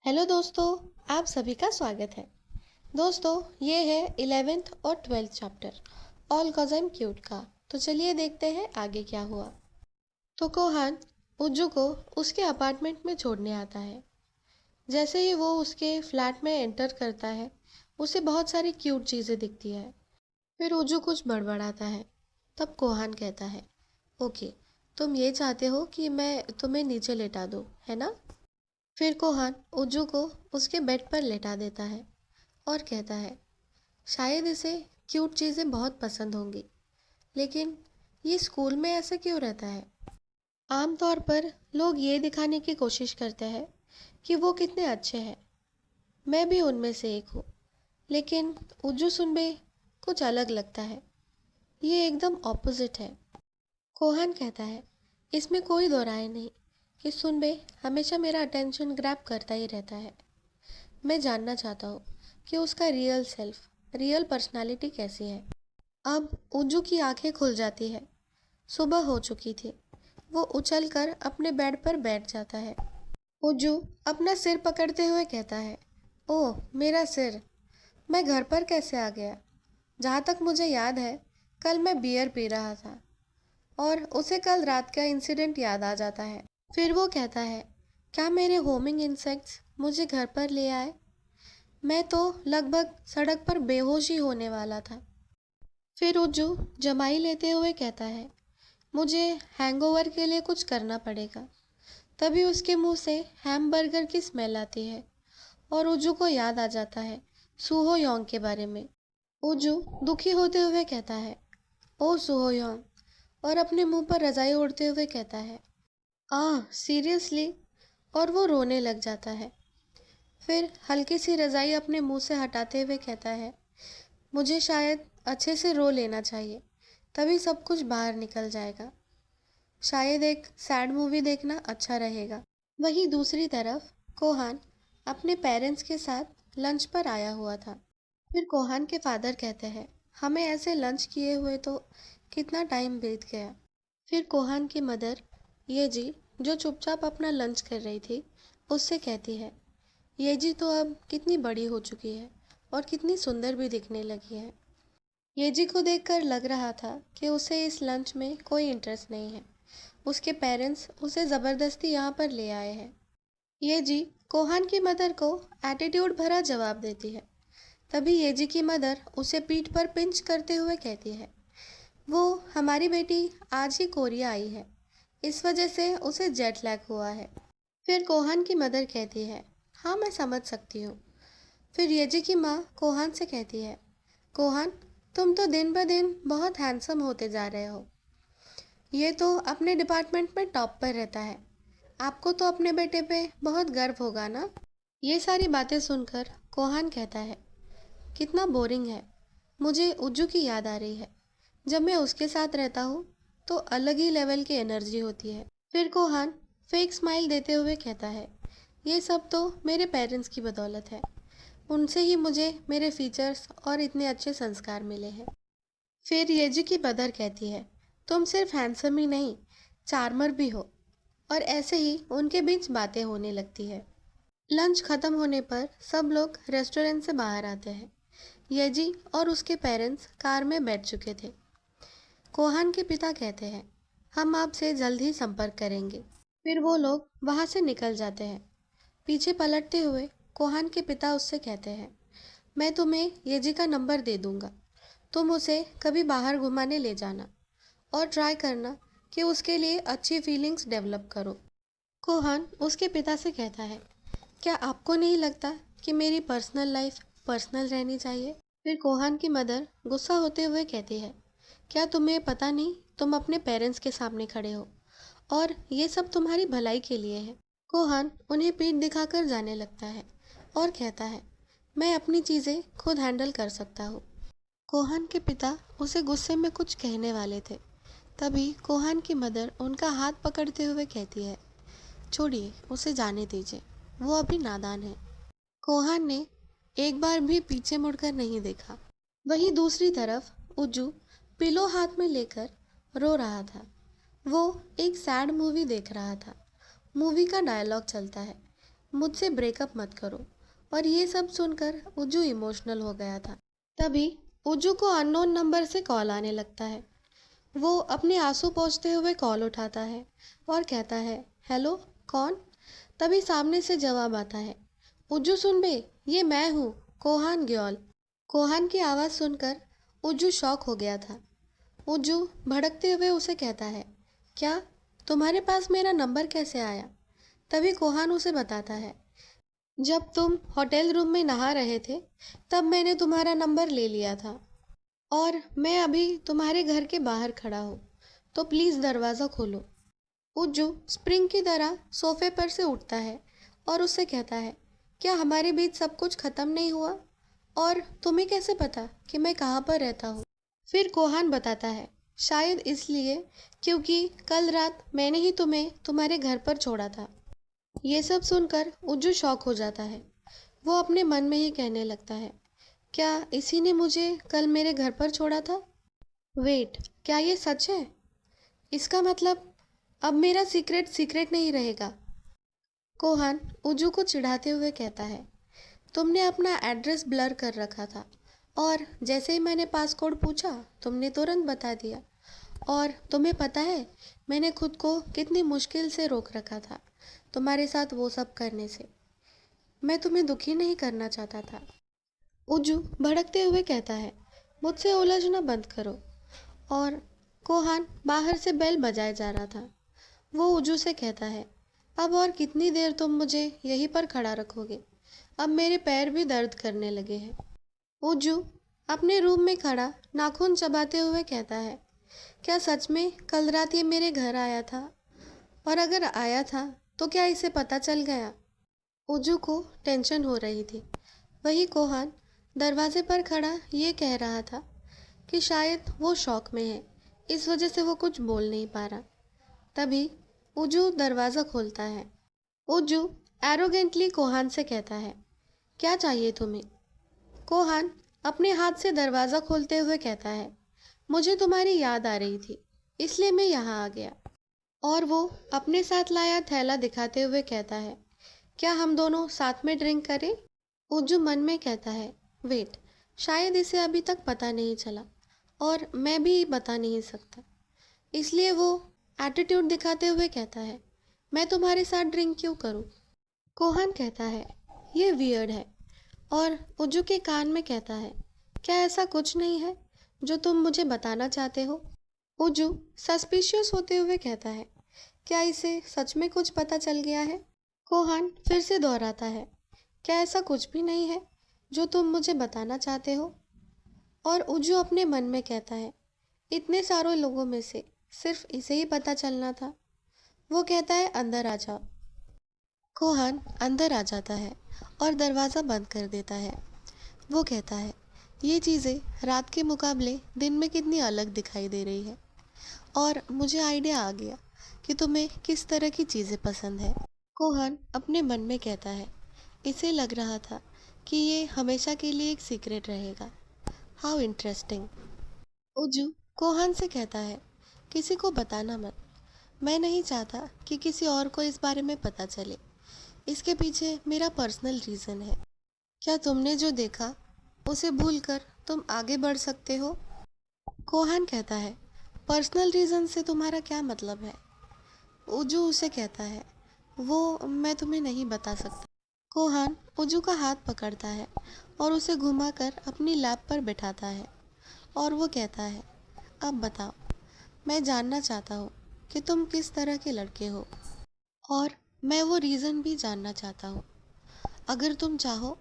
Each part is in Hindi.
हेलो दोस्तों, आप सभी का स्वागत है। दोस्तों, ये है 11th और 12th chapter all cause I am cute का। तो चलिए देखते हैं आगे क्या हुआ। तो कोहान उज्जू को उसके अपार्टमेंट में छोड़ने आता है। जैसे ही वो उसके फ्लैट में एंटर करता है, उसे बहुत सारी क्यूट चीज़ें दिखती है। फिर उज्जू कुछ बड़बड़ाता है। तब कोहान कहता है, ओके, तुम ये चाहते हो कि मैं तुम्हें नीचे लेटा दूँ, है ना? फिर कोहान उज्जू को उसके बेड पर लेटा देता है और कहता है, शायद इसे क्यूट चीज़ें बहुत पसंद होंगी, लेकिन ये स्कूल में ऐसा क्यों रहता है? आमतौर पर लोग ये दिखाने की कोशिश करते हैं कि वो कितने अच्छे हैं। मैं भी उनमें से एक हूँ, लेकिन उज्जू सुनबे कुछ अलग लगता है। ये एकदम ऑपोजिट है। कोहान कहता है, इसमें कोई दो राय नहीं कि सुनबे हमेशा मेरा अटेंशन ग्रैब करता ही रहता है। मैं जानना चाहता हूँ कि उसका रियल सेल्फ, रियल पर्सनालिटी कैसी है। अब उज्जू की आंखें खुल जाती है। सुबह हो चुकी थी। वो उछलकर अपने बेड पर बैठ जाता है। उज्जू अपना सिर पकड़ते हुए कहता है, ओह मेरा सिर, मैं घर पर कैसे आ गया? जहाँ तक मुझे याद है, कल मैं बियर पी रहा था और उसे कल रात का इंसिडेंट याद आ जाता है। फिर वो कहता है, क्या मेरे होमिंग इंसेक्ट्स मुझे घर पर ले आए? मैं तो लगभग सड़क पर बेहोश ही होने वाला था। फिर उज्जू जमाई लेते हुए कहता है, मुझे हैंगओवर के लिए कुछ करना पड़ेगा। तभी उसके मुंह से हैमबर्गर की स्मेल आती है और उज्जू को याद आ जाता है सूहो योंग के बारे में। उज्जू दुखी होते हुए कहता है, ओ सूहो योंग, और अपने मुंह पर रजाई ओढ़ते हुए कहता है, सीरियसली? और वो रोने लग जाता है। फिर हल्की सी रजाई अपने मुंह से हटाते हुए कहता है, मुझे शायद अच्छे से रो लेना चाहिए, तभी सब कुछ बाहर निकल जाएगा। शायद एक सैड मूवी देखना अच्छा रहेगा। वहीं दूसरी तरफ कोहान अपने पेरेंट्स के साथ लंच पर आया हुआ था। फिर कोहान के फादर कहते हैं, हमें ऐसे लंच किए हुए तो कितना टाइम बीत गया। फिर कोहान की मदर, ये जी, जो चुपचाप अपना लंच कर रही थी, उससे कहती है, ये जी तो अब कितनी बड़ी हो चुकी है और कितनी सुंदर भी दिखने लगी है। ये जी को देखकर लग रहा था कि उसे इस लंच में कोई इंटरेस्ट नहीं है। उसके पेरेंट्स उसे ज़बरदस्ती यहाँ पर ले आए हैं। ये जी कोहान की मदर को एटीट्यूड भरा जवाब देती है। तभी ये जी की मदर उसे पीठ पर पिंच करते हुए कहती है, वो हमारी बेटी आज ही कोरिया आई है, इस वजह से उसे जेट लैग हुआ है। फिर कोहान की मदर कहती है, हाँ मैं समझ सकती हूँ। फिर येजी की माँ कोहान से कहती है, कोहान, तुम तो दिन ब दिन बहुत हैंडसम होते जा रहे हो। ये तो अपने डिपार्टमेंट में टॉप पर रहता है। आपको तो अपने बेटे पे बहुत गर्व होगा ना? ये सारी बातें सुनकर कोहान कहता है, कितना बोरिंग है। मुझे उज्जू की याद आ रही है। जब मैं उसके साथ रहता हूँ तो अलग ही लेवल की एनर्जी होती है। फिर कोहान फेक स्माइल देते हुए कहता है, ये सब तो मेरे पेरेंट्स की बदौलत है। उनसे ही मुझे मेरे फीचर्स और इतने अच्छे संस्कार मिले हैं। फिर येजी की मदर कहती है, तुम सिर्फ हैंडसम ही नहीं, चार्मर भी हो। और ऐसे ही उनके बीच बातें होने लगती है। लंच खत्म होने पर सब लोग रेस्टोरेंट से बाहर आते हैं। येजी और उसके पेरेंट्स कार में बैठ चुके थे। कोहान के पिता कहते हैं, हम आपसे जल्द ही संपर्क करेंगे। फिर वो लोग वहाँ से निकल जाते हैं। पीछे पलटते हुए कोहान के पिता उससे कहते हैं, मैं तुम्हें येजी का नंबर दे दूंगा। तुम उसे कभी बाहर घुमाने ले जाना और ट्राई करना कि उसके लिए अच्छी फीलिंग्स डेवलप करो। कोहान उसके पिता से कहता है, क्या आपको नहीं लगता कि मेरी पर्सनल लाइफ पर्सनल रहनी चाहिए? फिर कोहान की मदर गुस्सा होते हुए कहती है, क्या तुम्हें पता नहीं तुम अपने पेरेंट्स के सामने खड़े हो और ये सब तुम्हारी भलाई के लिए है। कोहान उन्हें पीठ दिखाकर जाने लगता है और कहता है, मैं अपनी चीज़ें खुद हैंडल कर सकता हूँ। कोहान के पिता उसे गुस्से में कुछ कहने वाले थे। तभी कोहान की मदर उनका हाथ पकड़ते हुए कहती है, छोड़िए, उसे जाने दीजिए, वो अभी नादान है। कोहान ने एक बार भी पीछे मुड़कर नहीं देखा। वहीं दूसरी तरफ उज्जू पिलो हाथ में लेकर रो रहा था। वो एक सैड मूवी देख रहा था। मूवी का डायलॉग चलता है, मुझसे ब्रेकअप मत करो। और ये सब सुनकर उज्जू इमोशनल हो गया था। तभी उज्जू को अननोन नंबर से कॉल आने लगता है। वो अपने आंसू पोंछते हुए कॉल उठाता है और कहता है, हेलो, कौन? तभी सामने से जवाब आता है, उज्जू सुन बे, ये मैं हूँ, कोहान ग्योल। कोहान की आवाज़ सुनकर उज्जू शॉक हो गया था। उज्जू भड़कते हुए उसे कहता है, क्या? तुम्हारे पास मेरा नंबर कैसे आया? तभी कोहान उसे बताता है, जब तुम होटल रूम में नहा रहे थे तब मैंने तुम्हारा नंबर ले लिया था और मैं अभी तुम्हारे घर के बाहर खड़ा हूँ, तो प्लीज़ दरवाज़ा खोलो। उज्जू स्प्रिंग की तरह सोफे पर से उठता है और उससे कहता है, क्या हमारे बीच सब कुछ खत्म नहीं हुआ? और तुम्हें कैसे पता कि मैं कहाँ पर रहता हूँ? फिर कोहान बताता है, शायद इसलिए क्योंकि कल रात मैंने ही तुम्हें तुम्हारे घर पर छोड़ा था। ये सब सुनकर उज्जू शॉक हो जाता है। वो अपने मन में ही कहने लगता है, क्या इसी ने मुझे कल मेरे घर पर छोड़ा था? वेट, क्या ये सच है? इसका मतलब अब मेरा सीक्रेट सीक्रेट नहीं रहेगा। कोहान उज्जू को चिढ़ाते हुए कहता है, तुमने अपना एड्रेस ब्लर कर रखा था और जैसे ही मैंने पासकोड पूछा तुमने तुरंत बता दिया। और तुम्हें पता है मैंने खुद को कितनी मुश्किल से रोक रखा था तुम्हारे साथ वो सब करने से। मैं तुम्हें दुखी नहीं करना चाहता था। उज्जू भड़कते हुए कहता है, मुझसे उलझना बंद करो। और कोहान बाहर से बेल बजाए जा रहा था। वो उज्जू से कहता है, अब और कितनी देर तुम मुझे यहीं पर खड़ा रखोगे? अब मेरे पैर भी दर्द करने लगे हैं। उज्जू अपने रूम में खड़ा नाखून चबाते हुए कहता है, क्या सच में कल रात ये मेरे घर आया था? और अगर आया था तो क्या इसे पता चल गया? उज्जू को टेंशन हो रही थी। वही कोहान दरवाजे पर खड़ा ये कह रहा था कि शायद वो शॉक में है, इस वजह से वो कुछ बोल नहीं पा रहा। तभी उज्जू दरवाज़ा खोलता है। उज्जू एरोगेंटली कोहान से कहता है, क्या चाहिए तुम्हें? कोहान अपने हाथ से दरवाज़ा खोलते हुए कहता है, मुझे तुम्हारी याद आ रही थी, इसलिए मैं यहाँ आ गया। और वो अपने साथ लाया थैला दिखाते हुए कहता है, क्या हम दोनों साथ में ड्रिंक करें? उज्जू मन में कहता है, वेट, शायद इसे अभी तक पता नहीं चला और मैं भी बता नहीं सकता। इसलिए वो एटीट्यूड दिखाते हुए कहता है, मैं तुम्हारे साथ ड्रिंक क्यों करूं? कोहान कहता है, ये वियर्ड है। और उज्जू के कान में कहता है, क्या ऐसा कुछ नहीं है जो तुम मुझे बताना चाहते हो? उज्जू सस्पिशियस होते हुए कहता है, क्या इसे सच में कुछ पता चल गया है? कोहान फिर से दोहराता है, क्या ऐसा कुछ भी नहीं है जो तुम मुझे बताना चाहते हो? और उज्जू अपने मन में कहता है, इतने सारे लोगों में से सिर्फ इसे ही पता चलना था। वो कहता है, अंदर आ जाओ। कोहान अंदर आ जाता है और दरवाज़ा बंद कर देता है। वो कहता है, ये चीज़ें रात के मुकाबले दिन में कितनी अलग दिखाई दे रही है। और मुझे आइडिया आ गया कि तुम्हें किस तरह की चीज़ें पसंद है। कोहान अपने मन में कहता है, इसे लग रहा था कि ये हमेशा के लिए एक सीक्रेट रहेगा। How interesting. उज्जू कोहान से कहता है, किसी को बताना मत। मैं नहीं चाहता कि किसी और को इस बारे में पता चले। इसके पीछे मेरा पर्सनल रीज़न है। क्या तुमने जो देखा उसे भूलकर तुम आगे बढ़ सकते हो? कोहान कहता है, पर्सनल रीज़न से तुम्हारा क्या मतलब है? उजू उसे कहता है, वो मैं तुम्हें नहीं बता सकता। कोहान उजू का हाथ पकड़ता है और उसे घुमाकर अपनी लैप पर बिठाता है और वो कहता है, अब बताओ, मैं जानना चाहता हूँ कि तुम किस तरह के लड़के हो और मैं वो रीज़न भी जानना चाहता हूँ। अगर तुम चाहो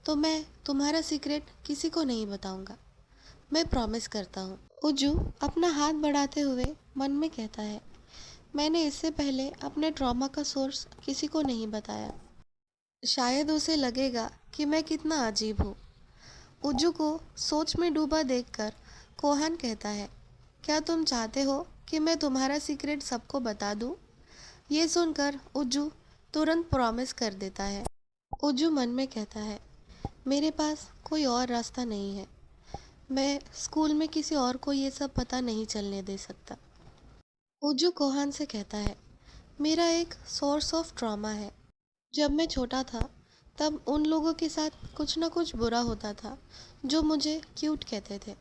तो मैं तुम्हारा सीक्रेट किसी को नहीं बताऊंगा, मैं प्रॉमिस करता हूँ। उज्जू अपना हाथ बढ़ाते हुए मन में कहता है, मैंने इससे पहले अपने ट्रॉमा का सोर्स किसी को नहीं बताया। शायद उसे लगेगा कि मैं कितना अजीब हूँ। उज्जू को सोच में डूबा देखकर कोहान कहता है, क्या तुम चाहते हो कि मैं तुम्हारा सीक्रेट सबको बता दूँ? ये सुनकर उज्जू तुरंत प्रॉमिस कर देता है। उज्जू मन में कहता है, मेरे पास कोई और रास्ता नहीं है। मैं स्कूल में किसी और को ये सब पता नहीं चलने दे सकता। उज्जू कोहान से कहता है, मेरा एक सोर्स ऑफ ट्रॉमा है जब मैं छोटा था तब उन लोगों के साथ कुछ ना कुछ बुरा होता था जो मुझे क्यूट कहते थे।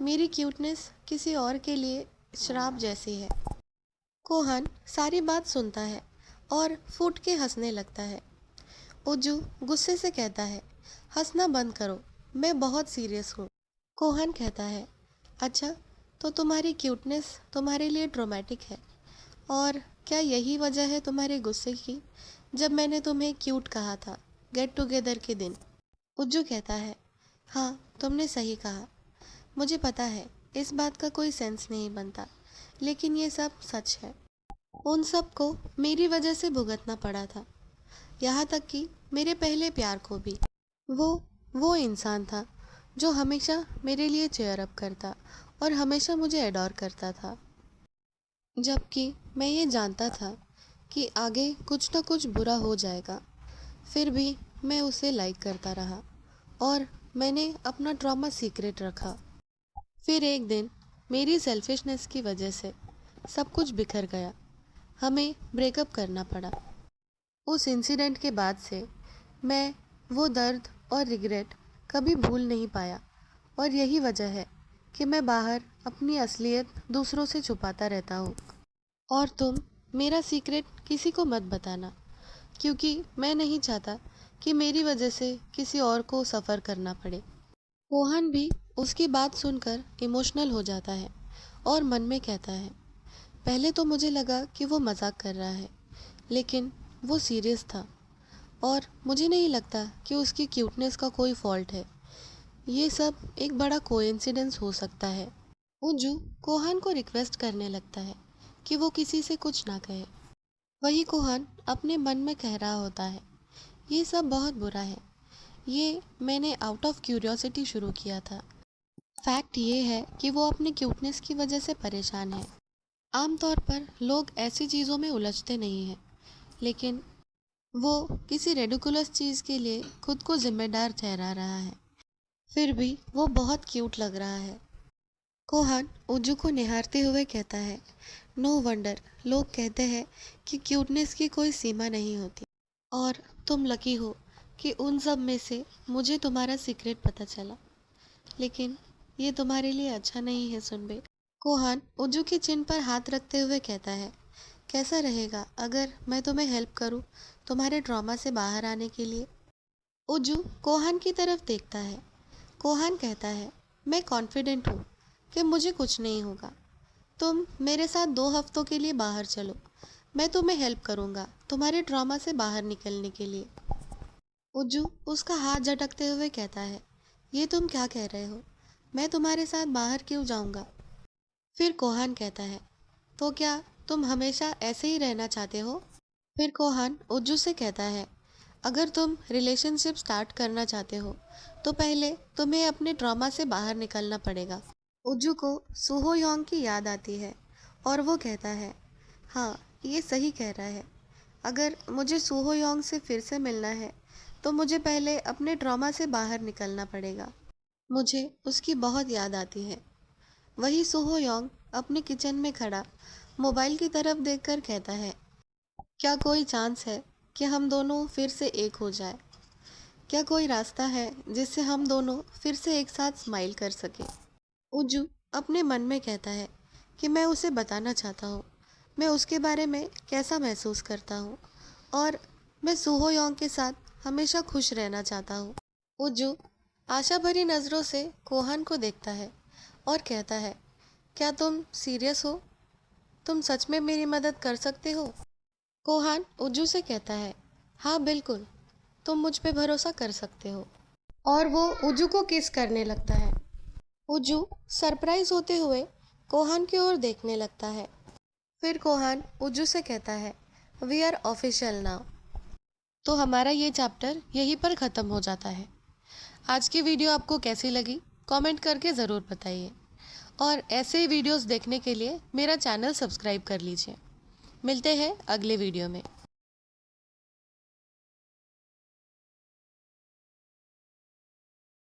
मेरी क्यूटनेस किसी और के लिए श्राप जैसी है। कोहन सारी बात सुनता है और फूट के हंसने लगता है। उज्जू गुस्से से कहता है, हंसना बंद करो, मैं बहुत सीरियस हूँ। कोहन कहता है, अच्छा तो तुम्हारी क्यूटनेस तुम्हारे लिए ट्रॉमेटिक है, और क्या यही वजह है तुम्हारे गुस्से की जब मैंने तुम्हें क्यूट कहा था गेट टुगेदर के दिन? उज्जू कहता है, हाँ तुमने सही कहा। मुझे पता है इस बात का कोई सेंस नहीं बनता, लेकिन ये सब सच है। उन सब को मेरी वजह से भुगतना पड़ा था, यहाँ तक कि मेरे पहले प्यार को भी। वो वो इंसान था जो हमेशा मेरे लिए चेयर अप करता और हमेशा मुझे एडोर करता था, जबकि मैं ये जानता था कि आगे कुछ ना कुछ बुरा हो जाएगा। फिर भी मैं उसे लाइक करता रहा और मैंने अपना ट्रॉमा सीक्रेट रखा। फिर एक दिन मेरी सेल्फिशनेस की वजह से सब कुछ बिखर गया। हमें ब्रेकअप करना पड़ा। उस इंसिडेंट के बाद से मैं वो दर्द और रिग्रेट कभी भूल नहीं पाया, और यही वजह है कि मैं बाहर अपनी असलियत दूसरों से छुपाता रहता हूँ। और तुम मेरा सीक्रेट किसी को मत बताना, क्योंकि मैं नहीं चाहता कि मेरी वजह से किसी और को सफ़र करना पड़े। कोहन भी उसकी बात सुनकर इमोशनल हो जाता है और मन में कहता है, पहले तो मुझे लगा कि वो मजाक कर रहा है, लेकिन वो सीरियस था, और मुझे नहीं लगता कि उसकी क्यूटनेस का कोई फॉल्ट है। ये सब एक बड़ा कोइंसिडेंस हो सकता है। उज्जू कोहान को रिक्वेस्ट करने लगता है कि वो किसी से कुछ ना कहे। वही कोहान अपने मन में कह रहा होता है, ये सब बहुत बुरा है, ये मैंने आउट ऑफ क्यूरियोसिटी शुरू किया था। फैक्ट ये है कि वो अपनी क्यूटनेस की वजह से परेशान है। आमतौर पर लोग ऐसी चीज़ों में उलझते नहीं हैं, लेकिन वो किसी रेडिकुलस चीज़ के लिए खुद को जिम्मेदार ठहरा रहा है। फिर भी वो बहुत क्यूट लग रहा है। कोहान उज्जू को निहारते हुए कहता है, नो वंडर लोग कहते हैं कि क्यूटनेस की कोई सीमा नहीं होती, और तुम लकी हो कि उन सब में से मुझे तुम्हारा सीक्रेट पता चला। लेकिन ये तुम्हारे लिए अच्छा नहीं है सुनबे। कोहान उज्जू की चिन पर हाथ रखते हुए कहता है, कैसा रहेगा अगर मैं तुम्हें हेल्प करूं तुम्हारे ट्रॉमा से बाहर आने के लिए? उज्जू कोहान की तरफ देखता है। कोहान कहता है, मैं कॉन्फिडेंट हूँ कि मुझे कुछ नहीं होगा। तुम मेरे साथ 2 हफ्तों के लिए बाहर चलो, मैं तुम्हें हेल्प करूँगा तुम्हारे ट्रॉमा से बाहर निकलने के लिए। उज्जू उसका हाथ झटकते हुए कहता है, ये तुम क्या कह रहे हो? मैं तुम्हारे साथ बाहर क्यों जाऊँगा? फिर कोहान कहता है, तो क्या तुम हमेशा ऐसे ही रहना चाहते हो? फिर कोहान उज्जू से कहता है, अगर तुम रिलेशनशिप स्टार्ट करना चाहते हो तो पहले तुम्हें अपने ट्रॉमा से बाहर निकलना पड़ेगा। उज्जू को सुहो योंग की याद आती है और वो कहता है, हाँ ये सही कह रहा है। अगर मुझे सुहो योंग से फिर से मिलना है तो मुझे पहले अपने ट्रॉमा से बाहर निकलना पड़ेगा। मुझे उसकी बहुत याद आती है। वही सुहो योंग अपने किचन में खड़ा मोबाइल की तरफ देखकर कहता है, क्या कोई चांस है कि हम दोनों फिर से एक हो जाए? क्या कोई रास्ता है जिससे हम दोनों फिर से एक साथ स्माइल कर सके? उज्जू अपने मन में कहता है कि मैं उसे बताना चाहता हूँ मैं उसके बारे में कैसा महसूस करता हूँ, और मैं सुहो योंग के साथ हमेशा खुश रहना चाहता हूँ। उज्जू आशा भरी नज़रों से कोहान को देखता है और कहता है, क्या तुम सीरियस हो? तुम सच में मेरी मदद कर सकते हो? कोहान उज्जू से कहता है, हाँ बिल्कुल, तुम मुझ पे भरोसा कर सकते हो। और वो उज्जू को किस करने लगता है। उज्जू सरप्राइज होते हुए कोहान की ओर देखने लगता है। फिर कोहान उज्जू से कहता है, वी आर ऑफिशियल नाउ। तो हमारा ये चैप्टर यहीं पर ख़त्म हो जाता है। आज की वीडियो आपको कैसी लगी कमेंट करके ज़रूर बताइए, और ऐसे ही वीडियोस देखने के लिए मेरा चैनल सब्सक्राइब कर लीजिए। मिलते हैं अगले वीडियो में।